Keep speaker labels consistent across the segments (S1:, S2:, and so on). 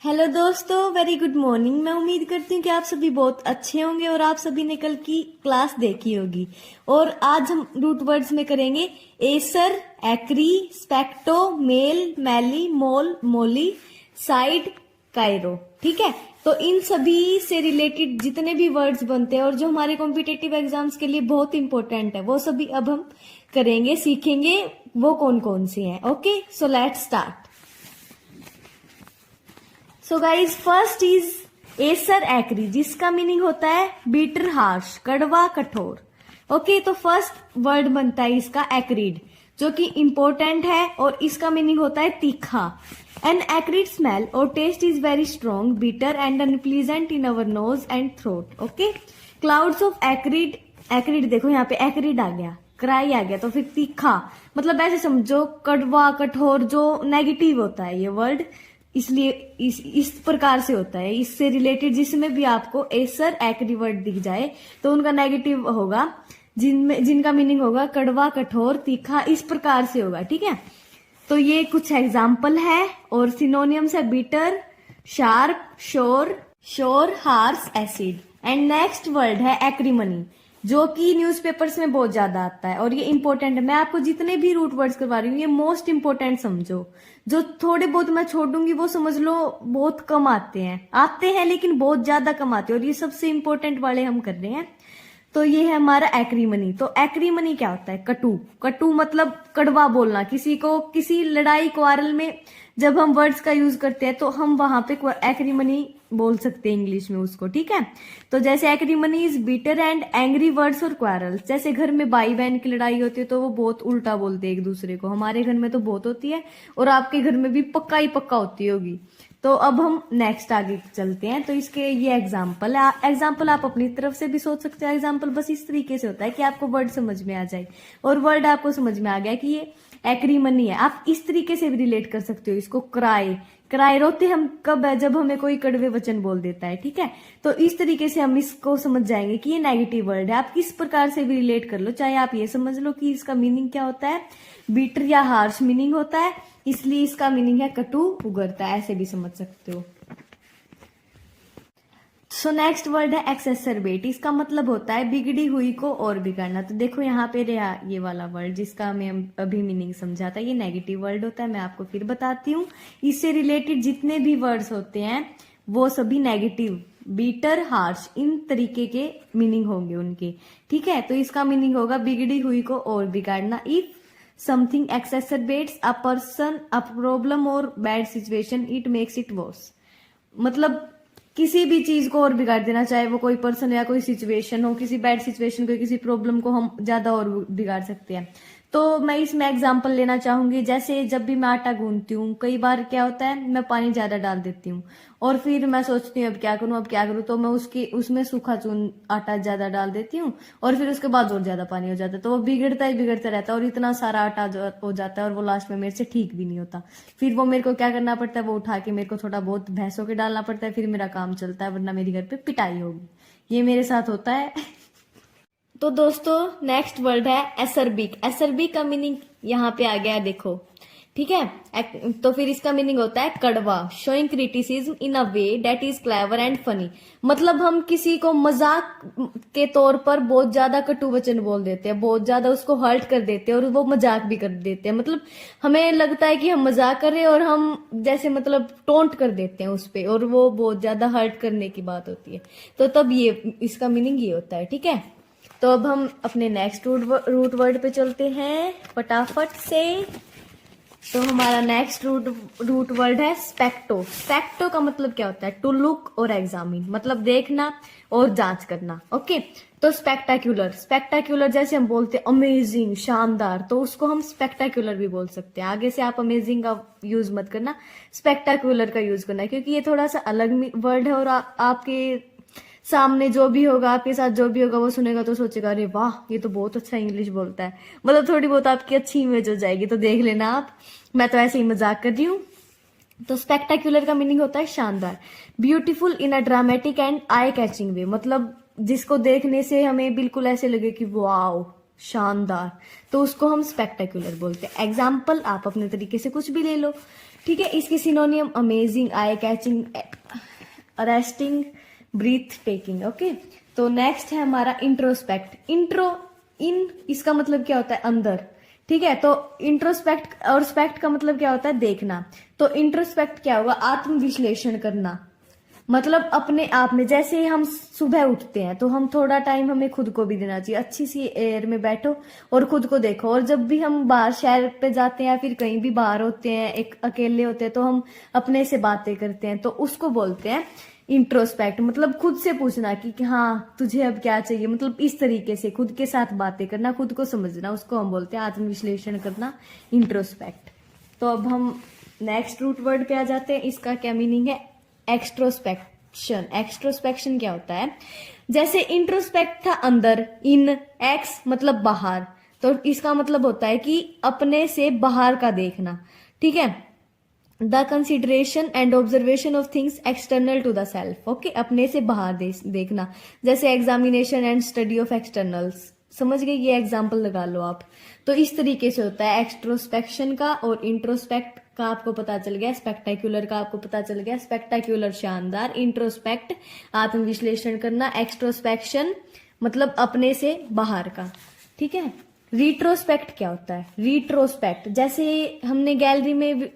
S1: Hello दोस्तों, very good morning. मैं उम्मीद करती हूँ कि आप सभी बहुत अच्छे होंगे और आप सभी ने कल की क्लास देखी होगी। और आज हम रूट वर्ड्स में करेंगे एसर, एक्री, स्पेक्टो, मेल, मैली, मोल, मोली, साइड, कायरो। ठीक है, तो इन सभी से रिलेटेड जितने भी वर्ड्स बनते हैं और जो हमारे कॉम्पिटेटिव एग्जाम्स के लिए बहुत इंपॉर्टेंट है, वो सभी अब हम करेंगे, सीखेंगे वो कौन कौन से हैं। Okay, so let's start. So guys, first is acer acri, जिसका मीनिंग होता है बीटर, हार्श, कड़वा, कठोर। ओके, तो फर्स्ट वर्ड बनता है इसका एक्रीड, जो कि इंपॉर्टेंट है और इसका मीनिंग होता है तीखा। एन एक्रीड स्मेल और taste is very strong, bitter and unpleasant in our nose and throat. Okay, clouds of acrid, acrid देखो यहाँ पे एक्रीड आ गया, क्राई आ गया, तो फिर तीखा, मतलब ऐसे समझो कड़वा, कठोर, जो नेगेटिव होता है ये वर्ड, इसलिए इस प्रकार से होता है। इससे रिलेटेड जिसमें भी आपको एसर एक्री वर्ड दिख जाए तो उनका नेगेटिव होगा, जिनका मीनिंग होगा कड़वा, कठोर, तीखा, इस प्रकार से होगा। ठीक है, तो ये कुछ एग्जाम्पल है और सिनोनियम्स है bitter, sharp, sure, harsh, acid. And next word है एक्रीमनी, जो कि न्यूज़पेपर्स में बहुत ज्यादा आता है और ये इंपॉर्टेंट है। मैं आपको जितने भी रूट वर्ड्स करवा रही हूँ, ये मोस्ट इंपॉर्टेंट समझो। जो थोड़े बहुत मैं छोड़ दूंगी वो समझ लो बहुत कम आते हैं लेकिन बहुत ज्यादा कम आते हैं, और ये सबसे इंपॉर्टेंट वाले हम कर रहे हैं। तो ये है हमारा एक्रीमनी। तो एक्रीमनी क्या होता है? कटु। कटु मतलब कड़वा बोलना, किसी को, किसी लड़ाई क्वारल में जब हम वर्ड्स का यूज करते हैं तो हम वहां पे एक्रीमनी बोल सकते हैं इंग्लिश में उसको। ठीक है, तो जैसे acrimony is bitter and angry words और क्वारल्स। जैसे घर में भाई बहन की लड़ाई होती है तो वो बहुत उल्टा बोलते हैं एक दूसरे को, हमारे घर में तो बहुत होती है और आपके घर में भी पक्का ही पक्का होती होगी। तो अब हम नेक्स्ट आगे चलते हैं। तो इसके ये एग्जाम्पल है, एग्जाम्पल आप अपनी तरफ से भी सोच सकते हो। एग्जाम्पल बस इस तरीके से होता है कि आपको वर्ड समझ में आ जाए, और वर्ड आपको समझ में आ गया कि ये एक्रीमनी है, आप इस तरीके से भी रिलेट कर सकते हो इसको। क्राई, क्राई रोते हम कब है? जब हमें कोई कड़वे वचन बोल देता है। ठीक है, तो इस तरीके से हम इसको समझ जाएंगे कि ये नेगेटिव वर्ड है। आप किस प्रकार से भी रिलेट कर लो, चाहे आप ये समझ लो कि इसका मीनिंग क्या होता है, बीटर या हार्श मीनिंग होता है, इसलिए इसका मीनिंग है कटु, उगरता है, ऐसे भी समझ सकते हो। सो नेक्स्ट वर्ड है एक्सेसरबेट, इसका मतलब होता है बिगड़ी हुई को और बिगाड़ना। तो देखो यहाँ पे रहा ये वाला वर्ड जिसका मैं अभी मीनिंग समझा था, ये नेगेटिव वर्ड होता है। मैं आपको फिर बताती हूँ, इससे रिलेटेड जितने भी वर्ड्स होते हैं वो सभी नेगेटिव, बीटर, हार्श, इन तरीके के मीनिंग होंगे उनके। ठीक है, तो इसका मीनिंग होगा बिगड़ी हुई को और बिगाड़ना। If something exacerbates a person, a problem और bad situation, it makes it worse. मतलब किसी भी चीज को और बिगाड़ देना, चाहे वो कोई पर्सन या कोई सिचुएशन हो, किसी बैड सिचुएशन को, किसी प्रॉब्लम को हम ज्यादा और बिगाड़ सकते हैं। तो मैं इसमें एग्जांपल लेना चाहूंगी, जैसे जब भी मैं आटा गूंथती हूँ, कई बार क्या होता है मैं पानी ज्यादा डाल देती हूँ और फिर मैं सोचती हूँ अब क्या करूँ, तो मैं उसमें सूखा चून आटा ज्यादा डाल देती हूँ और फिर उसके बाद और ज्यादा पानी हो जाता है, तो वो बिगड़ता ही बिगड़ता रहता है और इतना सारा आटा हो जाता है और वो लास्ट में मेरे से ठीक भी नहीं होता। फिर वो मेरे को क्या करना पड़ता है, वो उठा के मेरे को थोड़ा बहुत भैंसों के डालना पड़ता है, फिर मेरा काम चलता है, वरना मेरे घर पे पिटाई होगी। ये मेरे साथ होता है। तो दोस्तों नेक्स्ट वर्ड है एसरबिक। एसरबिक का मीनिंग यहाँ पे आ गया, देखो। ठीक है, तो फिर इसका मीनिंग होता है कड़वा, showing criticism in a way that is clever and funny. मतलब हम किसी को मजाक के तौर पर बहुत ज्यादा कटु वचन बोल देते हैं, बहुत ज्यादा उसको हर्ट कर देते हैं और वो मजाक भी कर देते हैं। मतलब हमें लगता है कि हम मजाक कर रहे हैं और हम जैसे मतलब टोंट कर देते हैं उस पर, और वो बहुत ज्यादा हर्ट करने की बात होती है। तो तब ये इसका मीनिंग ये होता है। ठीक है, तो अब हम अपने नेक्स्ट रूट वर्ड पे चलते हैं फटाफट से। तो हमारा नेक्स्ट रूट वर्ड है स्पेक्टो। स्पेक्टो का मतलब क्या होता है? टू लुक और एग्जामिन, मतलब देखना और जांच करना। ओके, तो स्पेक्टाक्युलर, स्पेक्टाक्युलर जैसे हम बोलते हैं अमेजिंग, शानदार, तो उसको हम स्पेक्टाक्युलर भी बोल सकते हैं। आगे से आप अमेजिंग का यूज मत करना, स्पेक्टाक्युलर का यूज करना, क्योंकि ये थोड़ा सा अलग वर्ड है और आपके सामने जो भी होगा, आपके साथ जो भी होगा, वो सुनेगा तो सोचेगा अरे वाह ये तो बहुत अच्छा इंग्लिश बोलता है। मतलब थोड़ी बहुत आपकी अच्छी इमेज हो जाएगी, तो देख लेना आप, मैं तो ऐसे ही मजाक कर रही हूँ। तो स्पेक्टाक्युलर का मीनिंग होता है शानदार, beautiful in a dramatic and eye catching way, मतलब जिसको देखने से हमें बिल्कुल ऐसे लगे कि वाओ शानदार, तो उसको हम स्पेक्टाक्युलर बोलते हैं। एग्जाम्पल आप अपने तरीके से कुछ भी ले लो। ठीक है, इसकी synonym amazing, eye catching, arresting, breathtaking. Okay, तो नेक्स्ट है हमारा इंट्रोस्पेक्ट। इन इसका मतलब क्या होता है? अंदर। ठीक है, तो इंट्रोस्पेक्ट और स्पेक्ट का मतलब क्या होता है? देखना। तो इंट्रोस्पेक्ट क्या होगा? आत्मविश्लेषण करना, मतलब अपने आप में। जैसे हम सुबह उठते हैं तो हम थोड़ा टाइम हमें खुद को भी देना चाहिए, अच्छी सी एयर में बैठो और खुद को देखो। और जब भी हम बाहर शहर पे जाते हैं या फिर कहीं भी बाहर होते हैं, एक अकेले होते हैं, तो हम अपने से बातें करते हैं, तो उसको बोलते हैं इंट्रोस्पेक्ट। मतलब खुद से पूछना कि हाँ तुझे अब क्या चाहिए, मतलब इस तरीके से खुद के साथ बातें करना, खुद को समझना, उसको हम बोलते हैं आत्मविश्लेषण करना, इंट्रोस्पेक्ट। तो अब हम नेक्स्ट रूट वर्ड पे आ जाते हैं। इसका क्या मीनिंग है? एक्सट्रोस्पेक्शन। एक्सट्रोस्पेक्शन क्या होता है? जैसे इंट्रोस्पेक्ट था अंदर, इन, एक्स मतलब बाहर, तो इसका मतलब होता है कि अपने से बाहर का देखना। ठीक है, the consideration and observation of things external to the self. Okay, अपने से बाहर देखना, जैसे examination and study of externals. समझ गए? ये एग्जाम्पल लगा लो आप। तो इस तरीके से होता है एक्सट्रोस्पेक्शन का। और इंट्रोस्पेक्ट का आपको पता चल गया, स्पेक्टेक्युलर का आपको पता चल गया। स्पेक्टेक्युलर शानदार, इंट्रोस्पेक्ट आत्मविश्लेषण करना, एक्सट्रोस्पेक्शन मतलब अपने से बाहर का। ठीक है, रिट्रोस्पेक्ट क्या होता है? रिट्रोस्पेक्ट जैसे हमने गैलरी में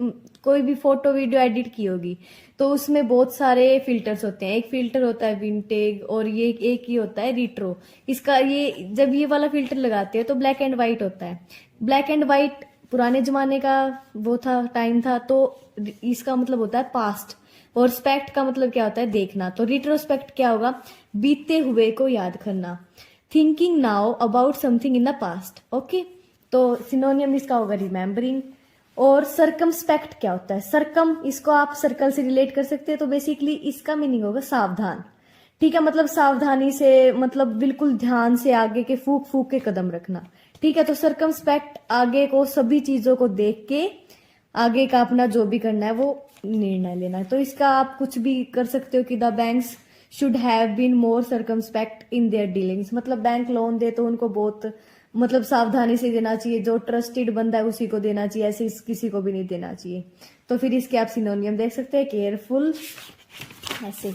S1: कोई भी फोटो वीडियो एडिट की होगी तो उसमें बहुत सारे फिल्टर्स होते हैं। एक फिल्टर होता है विंटेज और ये एक ही होता है रिट्रो। इसका ये जब ये वाला फिल्टर लगाते हैं तो ब्लैक एंड व्हाइट होता है। ब्लैक एंड व्हाइट पुराने जमाने का वो था, टाइम था, तो इसका मतलब होता है पास्ट। और स्पेक्ट का मतलब क्या होता है? देखना। तो रिट्रोस्पेक्ट क्या होगा? बीते हुए को याद करना, thinking now about something in the past. Okay, तो सिनोनियम इसका होगा रिमेम्बरिंग। और सर्कमस्पेक्ट क्या होता है? सर्कम, इसको आप सर्कल से रिलेट कर सकते हैं, तो बेसिकली इसका मीनिंग होगा सावधान। ठीक है, मतलब सावधानी से, मतलब बिल्कुल ध्यान से आगे के फूक फूक के कदम रखना। ठीक है, तो सर्कमस्पेक्ट आगे को सभी चीजों को देख के आगे का अपना जो भी करना है वो निर्णय लेना है। तो इसका आप कुछ भी कर सकते हो कि the banks should have been more circumspect in their dealings. मतलब बैंक लोन दे तो उनको बहुत मतलब सावधानी से देना चाहिए, जो ट्रस्टेड बंदा है उसी को देना चाहिए, ऐसे किसी को भी नहीं देना चाहिए। तो फिर इसके आप सिनोनियम देख सकते हैं, केयरफुल, ऐसे।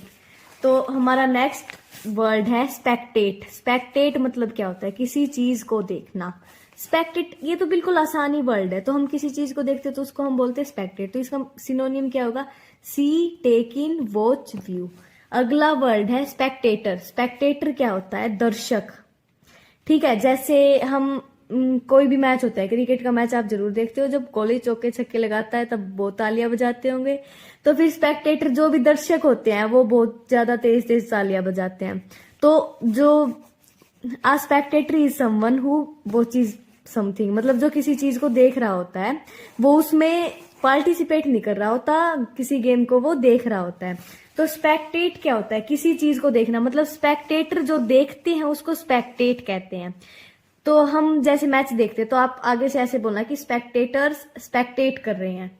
S1: तो हमारा नेक्स्ट वर्ड है स्पेक्टेट। स्पेक्टेट मतलब क्या होता है? किसी चीज को देखना। स्पेक्टेट, ये तो बिल्कुल आसानी वर्ड है। तो हम किसी चीज को देखते हैं तो उसको हम बोलते हैं स्पेक्टेट। तो इसका सिनोनियम क्या होगा? सी, टेक इन, वॉच, व्यू। अगला वर्ड है स्पेक्टेटर। स्पेक्टेटर क्या होता है? दर्शक। ठीक है, जैसे हम कोई भी मैच होता है, क्रिकेट का मैच आप जरूर देखते हो, जब कोहली चौके छक्के लगाता है तब बहुत तालियां बजाते होंगे। तो फिर स्पेक्टेटर जो भी दर्शक होते हैं वो बहुत ज्यादा तेज तेज तालियां बजाते हैं। तो जो a spectator is someone who watches something, मतलब जो किसी चीज को देख रहा होता है, वो उसमें पार्टिसिपेट नहीं कर रहा होता, किसी गेम को वो देख रहा होता है। तो स्पेक्टेट क्या होता है? किसी चीज को देखना। मतलब स्पेक्टेटर जो देखते हैं उसको स्पेक्टेट कहते हैं। तो हम जैसे मैच देखते हैं तो आप आगे से ऐसे बोलना कि स्पेक्टेटर्स स्पेक्टेट कर रहे हैं।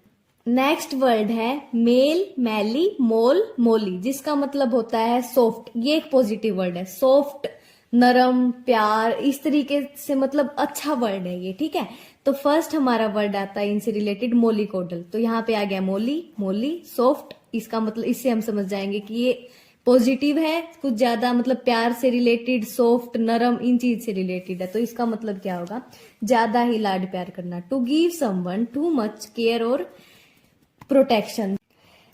S1: नेक्स्ट वर्ड है मेल, मैली, मोल, मोली, जिसका मतलब होता है सॉफ्ट। ये एक पॉजिटिव वर्ड है, सॉफ्ट, नरम, प्यार, इस तरीके से, मतलब अच्छा वर्ड है ये। ठीक है, तो फर्स्ट हमारा वर्ड आता है इनसे रिलेटेड मोलिकोडल। तो यहाँ पे आ गया मोली, मोली, सॉफ्ट। इसका मतलब, इससे हम समझ जाएंगे कि ये पॉजिटिव है, कुछ ज्यादा मतलब प्यार से रिलेटेड, सॉफ्ट, नरम, इन चीज से रिलेटेड है। तो इसका मतलब क्या होगा? ज्यादा ही लाड प्यार करना। To give someone too much care और प्रोटेक्शन।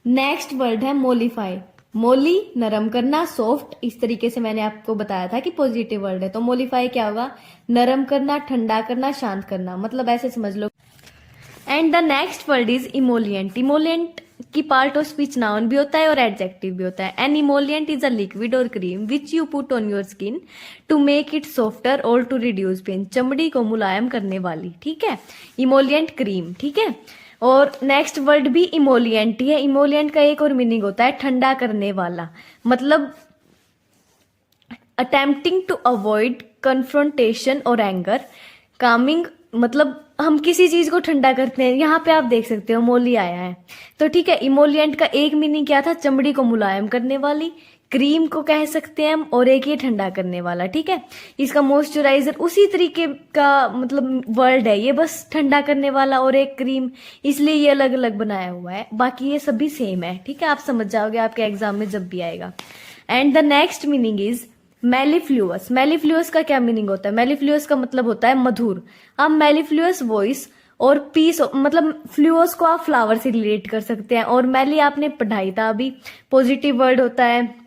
S1: नेक्स्ट वर्ड है मोलिफाई। मोली नरम करना, सॉफ्ट, इस तरीके से मैंने आपको बताया था कि पॉजिटिव वर्ड है। तो मोलिफाई क्या होगा? नरम करना, ठंडा करना, शांत करना, मतलब ऐसे समझ लो। And the next word is emollient. Emollient की पार्ट ऑफ स्पीच नाउन भी होता है और एडजेक्टिव भी होता है। An emollient is a liquid और cream which you put on your skin to make it softer और टू रिड्यूस पेन। चमड़ी को मुलायम करने वाली। ठीक है, इमोलियंट, क्रीम। ठीक है, और नेक्स्ट वर्ड भी इमोलियंट ही है। इमोलियंट का एक और मीनिंग होता है ठंडा करने वाला, मतलब अटेम्प्टिंग टू अवॉइड कन्फ्रंटेशन और एंगर। कामिंग मतलब हम किसी चीज को ठंडा करते हैं, यहाँ पे आप देख सकते हो मोली आया है, तो ठीक है, इमोलिएंट का एक मीनिंग क्या था, चमड़ी को मुलायम करने वाली, क्रीम को कह सकते हैं हम, और एक ये ठंडा करने वाला, ठीक है। इसका मॉइस्चराइजर उसी तरीके का मतलब वर्ड है ये, बस ठंडा करने वाला और एक क्रीम, इसलिए ये अलग अलग बनाया हुआ है, बाकी ये सभी सेम है, ठीक है। आप समझ जाओगे आपके एग्जाम में जब भी आएगा। And the next meaning is mellifluous. Mellifluous का क्या मीनिंग होता है, मेलिफ्लुअस का मतलब होता है मधुर। आप मेलिफ्लुअस वॉइस और पीस मतलब फ्लूअस को आप फ्लावर से रिलेट कर सकते हैं, और मेली आपने पढ़ाई था अभी, पॉजिटिव वर्ड होता है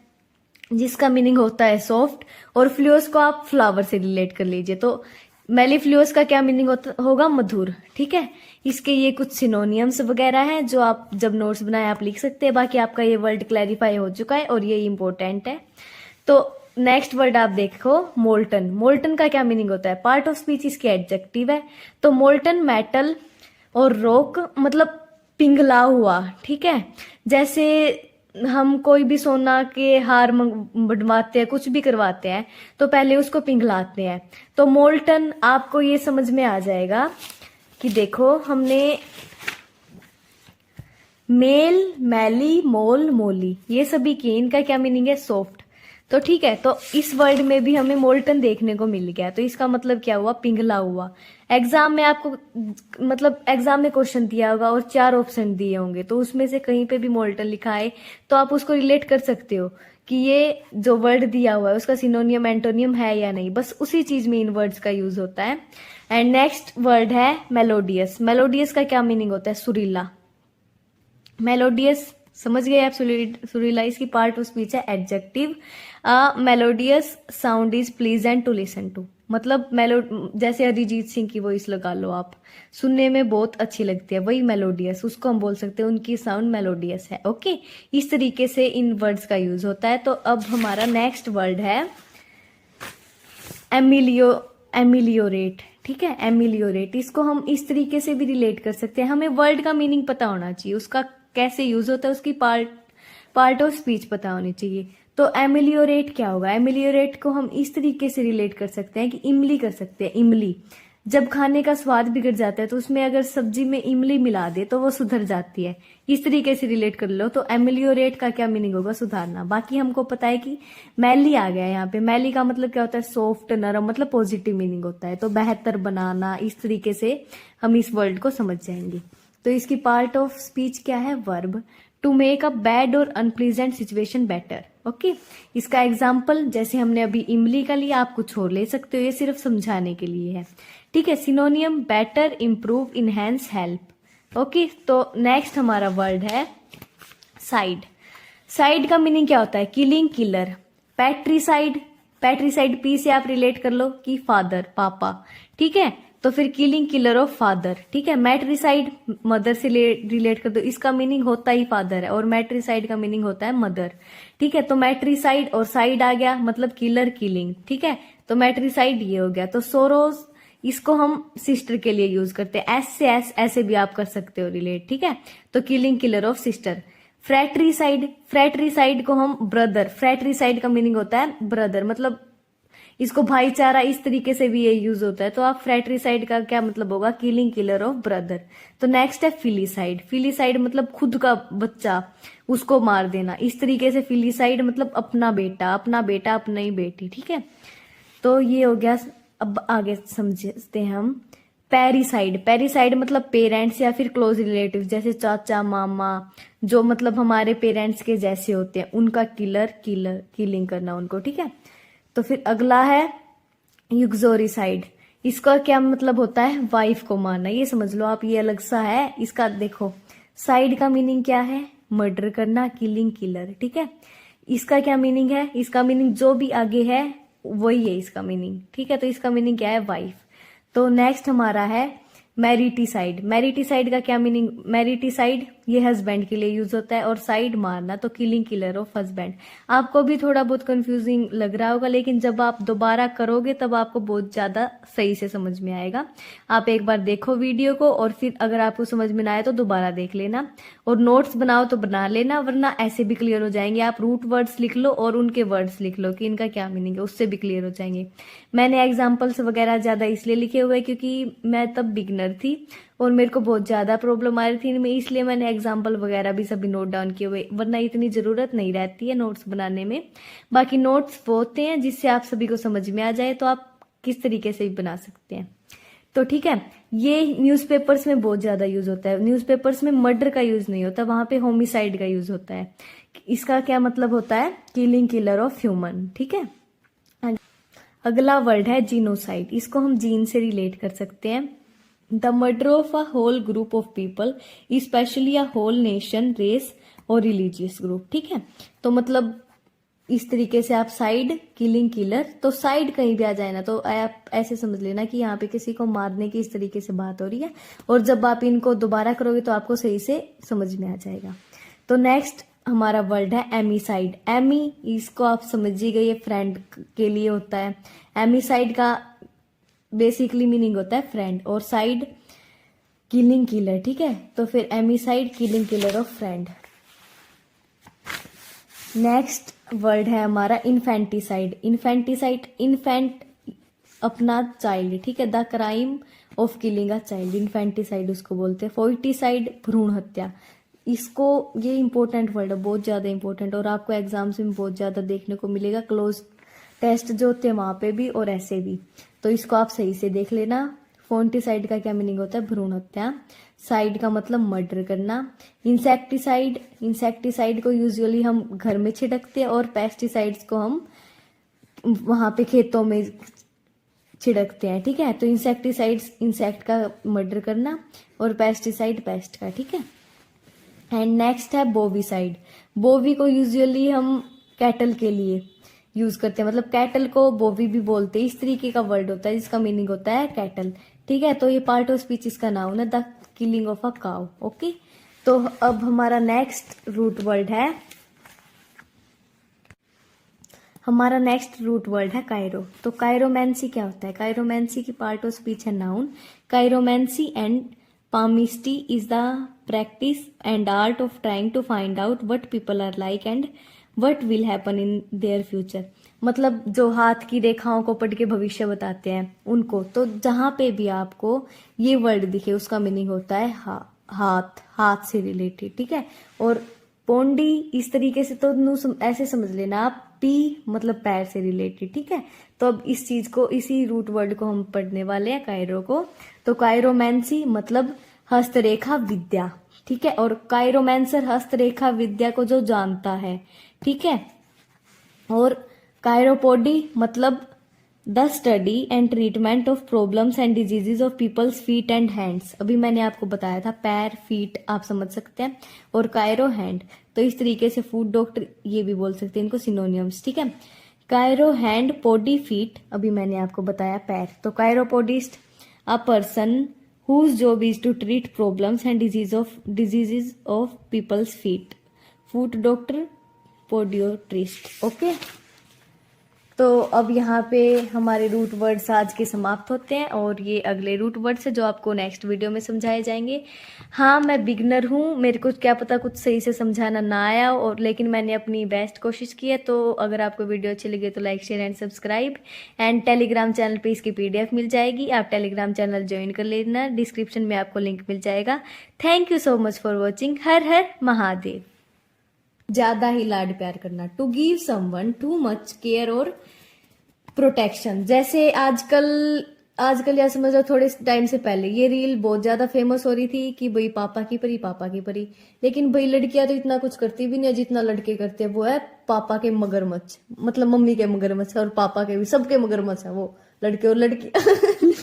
S1: जिसका मीनिंग होता है सॉफ्ट, और फ्लूअस को आप फ्लावर से रिलेट कर लीजिए, तो मेलिफ्लुअस का क्या मीनिंग होगा, मधुर, ठीक है। इसके ये कुछ सिनोनियम्स वगैरह हैं जो आप जब नोट्स बनाए आप लिख सकते हैं, बाकी आपका ये वर्ड क्लैरिफाई हो चुका है और ये इंपॉर्टेंट है। तो नेक्स्ट वर्ड आप देखो, मोल्टन। मोल्टन का क्या मीनिंग होता है, पार्ट ऑफ स्पीच इसके एडजेक्टिव है, तो मोल्टन मेटल और रॉक मतलब पिघला हुआ, ठीक है। जैसे हम कोई भी सोना के हार बनवाते हैं, कुछ भी करवाते हैं, तो पहले उसको पिघलाते हैं, तो मोल्टन आपको ये समझ में आ जाएगा कि देखो हमने मेल, मैली, मोल, मोली ये सभी की, इनका क्या मीनिंग है, सॉफ्ट, तो ठीक है। तो इस वर्ड में भी हमें मोल्टन देखने को मिल गया, तो इसका मतलब क्या हुआ, पिघला हुआ। एग्जाम में आपको मतलब एग्जाम में क्वेश्चन दिया होगा और 4 ऑप्शन दिए होंगे, तो उसमें से कहीं पे भी मोल्टन लिखा है तो आप उसको रिलेट कर सकते हो कि ये जो वर्ड दिया हुआ है उसका सिनोनियम एंटोनियम है या नहीं, बस उसी चीज में इन वर्ड्स का यूज होता है। एंड नेक्स्ट वर्ड है मेलोडियस। मेलोडियस का क्या मीनिंग होता है, सुरीला। मेलोडियस समझ गए आप, सुरीला इसकी पार्ट ऑफ स्पीच है adjective. Melodious sound is pleasant to listen to, मतलब जैसे अरिजीत सिंह की वॉइस लगा लो आप, सुनने में बहुत अच्छी लगती है, वही मेलोडियस, उसको हम बोल सकते हैं उनकी साउंड मेलोडियस है, ओके। इस तरीके से इन वर्ड्स का यूज होता है। तो अब हमारा नेक्स्ट वर्ड है एमिलियोरेट, ठीक है, एमिलियोरेट। इसको हम इस तरीके से भी रिलेट कर सकते हैं, हमें वर्ड का मीनिंग पता होना चाहिए, उसका कैसे यूज होता है, उसकी पार्ट ऑफ स्पीच पता होनी चाहिए। तो एमिलियोरेट क्या होगा, एमिलियोरेट को हम इस तरीके से रिलेट कर सकते हैं कि इमली कर सकते हैं, इमली। जब खाने का स्वाद बिगड़ जाता है तो उसमें अगर सब्जी में इमली मिला दे तो वो सुधर जाती है, इस तरीके से रिलेट कर लो। तो एमिलियोरेट का क्या मीनिंग होगा, सुधारना। बाकी हमको पता है कि मैली आ गया यहाँ पे, मैली का मतलब क्या होता है, सॉफ्ट, नरम, मतलब पॉजिटिव मीनिंग होता है, तो बेहतर बनाना, इस तरीके से हम इस वर्ड को समझ जाएंगे। तो इसकी पार्ट ऑफ स्पीच क्या है, verb, to make a bad और अनप्लीजेंट सिचुएशन बेटर, ओके। इसका एग्जाम्पल जैसे हमने अभी इमली का लिया, आप कुछ और ले सकते हो, ये सिर्फ समझाने के लिए है, ठीक है। सिनोनियम better, improve, enhance, help, okay. तो नेक्स्ट हमारा वर्ड है साइड। साइड का मीनिंग क्या होता है, killing, killer. Patricide, patricide P से आप रिलेट कर लो कि फादर, पापा, ठीक है। तो फिर किलिंग, किलर ऑफ फादर, ठीक है। मैट्रिसाइड मदर से रिलेट कर दो, इसका मीनिंग होता ही फादर है, और मैट्रिसाइड का मीनिंग होता है मदर, ठीक है। तो मैट्रिसाइड और साइड आ गया मतलब किलर, किलिंग, ठीक है। तो मैट्रिसाइड ये हो गया। तो सोरोज, इसको हम सिस्टर के लिए यूज करते हैं, एस से एस ऐसे भी आप कर सकते हो रिलेट, ठीक है। तो किलिंग, किलर ऑफ सिस्टर। फ्रैट्रिसाइड, फ्रैट्रिसाइड को हम ब्रदर, फ्रैट्रिसाइड का मीनिंग होता है ब्रदर, मतलब इसको भाईचारा, इस तरीके से भी ये यूज होता है। तो आप फ्रैट्रिसाइड का क्या मतलब होगा, किलिंग, किलर ऑफ ब्रदर। तो नेक्स्ट है फिलीसाइड। फिलीसाइड मतलब खुद का बच्चा, उसको मार देना, इस तरीके से फिलीसाइड मतलब अपना बेटा, अपना बेटा, अपना ही बेटी, ठीक है। तो ये हो गया। अब आगे समझते हैं हम पेरिसाइड। पेरिसाइड मतलब पेरेंट्स या फिर क्लोज रिलेटिव, जैसे चाचा, मामा, जो मतलब हमारे पेरेंट्स के जैसे होते हैं, उनका किलिंग करना उनको, ठीक है। तो फिर अगला है यूक्सोरिसाइड। इसका क्या मतलब होता है, वाइफ को मारना, ये समझ लो आप, ये अलग सा है। इसका देखो साइड का मीनिंग क्या है, मर्डर करना, किलिंग, किलर, ठीक है। इसका क्या मीनिंग है, इसका मीनिंग जो भी आगे है वही है इसका मीनिंग, ठीक है। तो इसका मीनिंग क्या है, वाइफ। तो नेक्स्ट हमारा है मैरिटिसाइड। मैरिटिसाइड का क्या मीनिंग, मैरिटिसाइड ये हस्बैंड के लिए यूज होता है, और साइड मारना तो किलिंग किलर ऑफ हस्बैंड। आपको भी थोड़ा बहुत कंफ्यूजिंग लग रहा होगा, लेकिन जब आप दोबारा करोगे तब आपको बहुत ज्यादा सही से समझ में आएगा। आप एक बार देखो वीडियो को, और फिर अगर आपको समझ में ना आए तो दोबारा देख लेना, और नोट्स बनाओ तो बना लेना, वरना ऐसे भी क्लियर हो जाएंगे। आप रूट वर्ड्स लिख लो और उनके वर्ड्स लिख लो कि इनका क्या मीनिंग है, उससे भी क्लियर हो जाएंगे। मैंने एग्जाम्पल्स वगैरह ज्यादा इसलिए लिखे हुए क्योंकि मैं तब बिगनर थी और मेरे को बहुत ज्यादा प्रॉब्लम आ रही थी इनमें, इसलिए मैंने एग्जाम्पल वगैरह भी सभी नोट डाउन किए हुए, वरना इतनी जरूरत नहीं रहती है नोट्स बनाने में। बाकी नोट्स वो होते हैं जिससे आप सभी को समझ में आ जाए, तो आप किस तरीके से भी बना सकते हैं। तो ठीक है, ये न्यूज़पेपर्स में बहुत ज्यादा यूज होता है। न्यूज़पेपर्स में मर्डर का यूज नहीं होता, वहां पे होमिसाइड का यूज होता है। इसका क्या मतलब होता है? Killing killer of human. ठीक है, अगला वर्ड है जीनोसाइड। इसको हम जीन से रिलेट कर सकते हैं। The murder of a whole group of people, specially a whole nation, race और रिलीजियस ग्रुप। ठीक है, तो मतलब इस तरीके से आप साइड, किलिंग किलर, तो साइड कहीं भी आ जाए ना तो आप ऐसे समझ लेना कि यहाँ पे किसी को मारने की इस तरीके से बात हो रही है, और जब आप इनको दोबारा करोगे तो आपको सही से समझ में आ जाएगा। तो नेक्स्ट हमारा वर्ड है एमीसाइड। एमी, इसको आप समझिएगा, ये फ्रेंड के लिए होता है। एमीसाइड का बेसिकली मीनिंग होता है फ्रेंड, और साइड किलिंग किलर। ठीक है, तो फिर amicide, killing killer of friend. Next word है हमारा इन्फेंटिसाइड। इन्फेंटिसाइड, इन्फेंट अपना चाइल्ड। ठीक है, the crime of killing a child, infanticide उसको बोलते हैं। फोइटिसाइड, भ्रूण हत्या। इसको, ये इंपॉर्टेंट वर्ड है, बहुत ज्यादा इंपॉर्टेंट, और आपको एग्जाम्स में बहुत ज्यादा देखने को मिलेगा, क्लोज टेस्ट जो होते हैं वहां पे भी और ऐसे भी। तो इसको आप सही से देख लेना। फोन्टिसाइड का क्या मीनिंग होता है? भ्रूण हत्या। साइड का मतलब मर्डर करना। इंसेक्टिसाइड, इंसेक्टिसाइड को यूजुअली हम घर में छिड़कते हैं, और पेस्टिसाइड्स को हम वहां पे खेतों में छिड़कते हैं। ठीक है, तो इंसेक्टिसाइड्स इंसेक्ट का मर्डर करना, और पेस्टिसाइड पेस्ट का। ठीक है, एंड नेक्स्ट है बोविसाइड। बोवी को यूजुअली हम कैटल के लिए यूज करते हैं, मतलब कैटल को बोवी भी बोलते हैं। इस तरीके का वर्ड होता है जिसका मीनिंग होता है कैटल। ठीक है, तो ये पार्ट ऑफ स्पीच इसका नाउन है, the killing of a cow. Okay, तो अब हमारा नेक्स्ट रूट वर्ड है, हमारा नेक्स्ट रूट वर्ड है कायरो। तो कायरोमैंसी क्या होता है? कायरोमैंसी की पार्ट ऑफ स्पीच है noun. Chiromancy and palmistry is the practice and art of trying to find out what people are like and what will happen in their future। मतलब जो हाथ की रेखाओं को पढ़ के भविष्य बताते हैं उनको। तो जहां पे भी आपको ये वर्ड दिखे उसका मीनिंग होता है हाथ, हाथ से रिलेटेड। ठीक है, और पोंडी इस तरीके से तो ऐसे समझ लेना आप, पी मतलब पैर से रिलेटेड। ठीक है, तो अब इस चीज को, इसी रूट वर्ड को हम पढ़ने वाले हैं, कायरो को। तो कायरोमैंसी मतलब हस्तरेखा विद्या। ठीक है, और कायरोमैंसर हस्तरेखा विद्या को जो जानता है। ठीक है, और कायरोपोडी मतलब the study and treatment of problems and diseases of people's feet and hands. अभी मैंने आपको बताया था, पैर, फीट आप समझ सकते हैं, और कायरो हैंड। तो इस तरीके से फूड डॉक्टर ये भी बोल सकते हैं, इनको सिनोनियम्स। ठीक है, कायरो हैंड, पोडी फीट, अभी मैंने आपको बताया पैर। तो कायरोपोडिस्ट a person whose job is to treat problems and diseases of people's feet. Foot doctor, podiatrist. Okay, तो अब यहाँ पे हमारे रूट वर्ड्स आज के समाप्त होते हैं, और ये अगले रूट वर्ड्स है जो आपको नेक्स्ट वीडियो में समझाए जाएंगे। हाँ, मैं बिगनर हूँ, मेरे को क्या पता कुछ सही से समझाना ना आया, और लेकिन मैंने अपनी बेस्ट कोशिश की है। तो अगर आपको वीडियो अच्छी लगी तो like, share and subscribe. And Telegram channel पे इसकी PDF मिल जाएगी, आप टेलीग्राम चैनल ज्वाइन कर लेना, डिस्क्रिप्शन में आपको लिंक मिल जाएगा। Thank you so much for watching. हर हर महादेव। ज्यादा ही लाड प्यार करना, to give someone too much care और प्रोटेक्शन। जैसे आजकल या समझ लो थोड़े टाइम से पहले ये रील बहुत ज्यादा फेमस हो रही थी कि भाई पापा की परी, पापा की परी। लेकिन भाई लड़कियां तो इतना कुछ करती भी नहीं है जितना लड़के करते हैं। वो है पापा के मगरमच्छ, मतलब मम्मी के मगरमच्छ, और पापा के भी, सबके मगरमच्छ है वो, लड़के और लड़की।